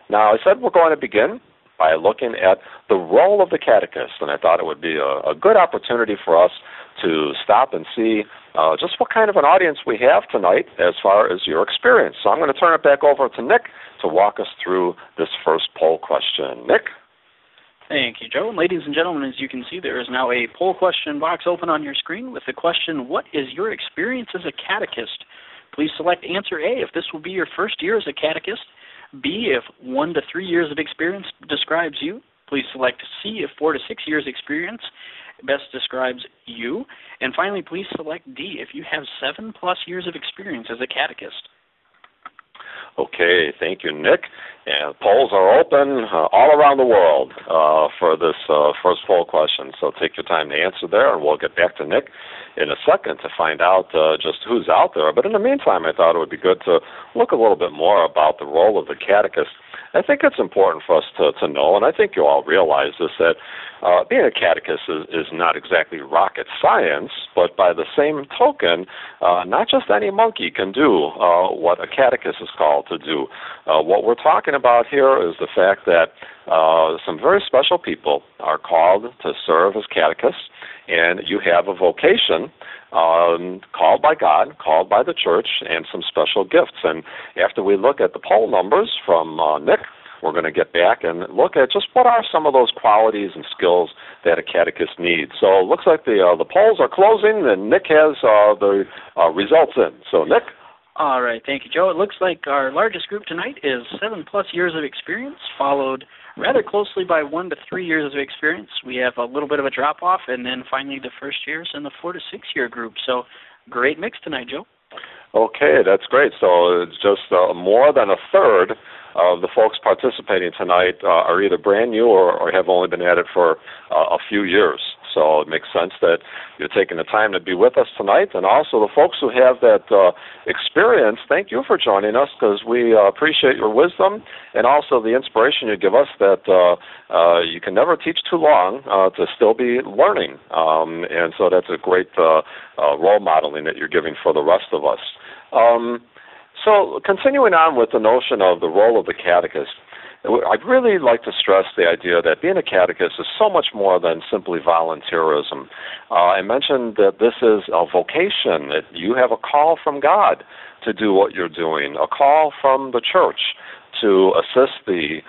Now, I said we're going to begin by looking at the role of the catechist, and I thought it would be a good opportunity for us to stop and see just what kind of an audience we have tonight as far as your experience. So I'm going to turn it back over to Nick to walk us through this first poll question. Nick? Thank you, Joe. And ladies and gentlemen, as you can see, there is now a poll question box open on your screen with the question, what is your experience as a catechist? Please select answer A if this will be your first year as a catechist, B if 1 to 3 years of experience describes you. Please select C if 4 to 6 years experience best describes you. And finally, please select D if you have 7+ years of experience as a catechist. Okay, thank you, Nick. And polls are open all around the world for this first poll question, so take your time to answer there, and we'll get back to Nick in a second to find out just who's out there. But in the meantime, I thought it would be good to look a little bit more about the role of the catechist. I think it's important for us to know, and I think you all realize this, that being a catechist is not exactly rocket science, but by the same token, not just any monkey can do what a catechist is called to do. What we're talking about here is the fact that some very special people are called to serve as catechists, and you have a vocation called by God, called by the church, and some special gifts. And after we look at the poll numbers from Nick, we're going to get back and look at just what are some of those qualities and skills that a catechist needs. So it looks like the polls are closing, and Nick has the results in. So, Nick? All right, thank you, Joe. It looks like our largest group tonight is 7+ years of experience, followed rather closely by 1 to 3 years of experience. We have a little bit of a drop-off, and then finally the first years in the 4 to 6 year group. So great mix tonight, Joe. Okay, that's great. So it's just more than a third of the folks participating tonight are either brand new or have only been at it for a few years. So it makes sense that you're taking the time to be with us tonight. And also the folks who have that experience, thank you for joining us, because we appreciate your wisdom and also the inspiration you give us that you can never teach too long to still be learning. And so that's a great role modeling that you're giving for the rest of us. So continuing on with the notion of the role of the catechist, I'd really like to stress the idea that being a catechist is so much more than simply volunteerism. I mentioned that this is a vocation, that you have a call from God to do what you're doing, a call from the church to assist the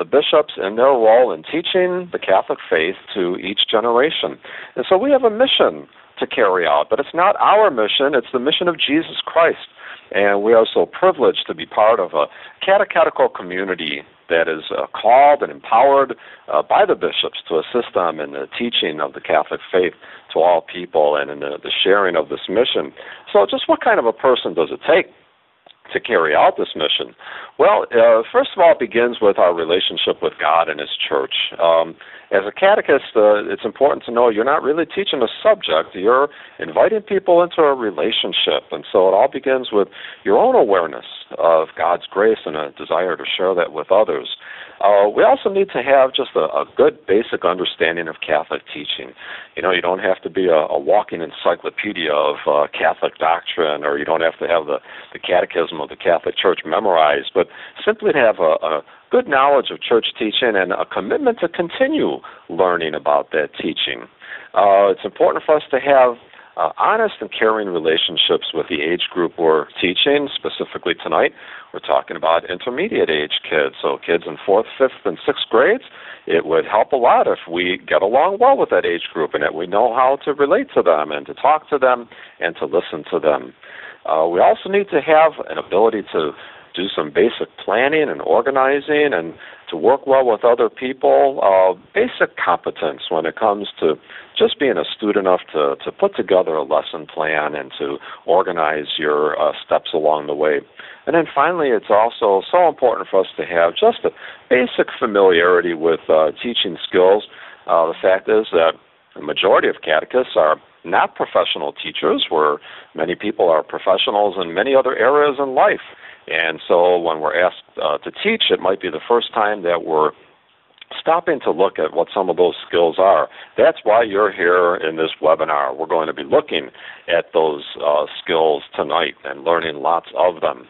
bishops in their role in teaching the Catholic faith to each generation. And so we have a mission to carry out, but it's not our mission, it's the mission of Jesus Christ. And we are so privileged to be part of a catechetical community that is called and empowered by the bishops to assist them in the teaching of the Catholic faith to all people and in the sharing of this mission. So just what kind of a person does it take to carry out this mission? Well, first of all, it begins with our relationship with God and His church. As a catechist, it's important to know you're not really teaching a subject. You're inviting people into a relationship. And so it all begins with your own awareness of God's grace and a desire to share that with others. We also need to have just a good basic understanding of Catholic teaching. You know, you don't have to be a walking encyclopedia of Catholic doctrine, or you don't have to have the catechism of the Catholic Church memorized, but simply to have a good knowledge of church teaching and a commitment to continue learning about that teaching. It's important for us to have honest and caring relationships with the age group we're teaching. Specifically tonight, we're talking about intermediate age kids, so kids in 4th, 5th, and 6th grades. It would help a lot if we get along well with that age group and that we know how to relate to them and to talk to them and to listen to them. We also need to have an ability to do some basic planning and organizing and to work well with other people, basic competence when it comes to just being astute enough to put together a lesson plan and to organize your steps along the way. And then finally, it's also so important for us to have just a basic familiarity with teaching skills. The fact is that the majority of catechists are not professional teachers, where many people are professionals in many other areas in life. And so when we're asked to teach, it might be the first time that we're stopping to look at what some of those skills are. That's why you're here in this webinar. We're going to be looking at those skills tonight and learning lots of them.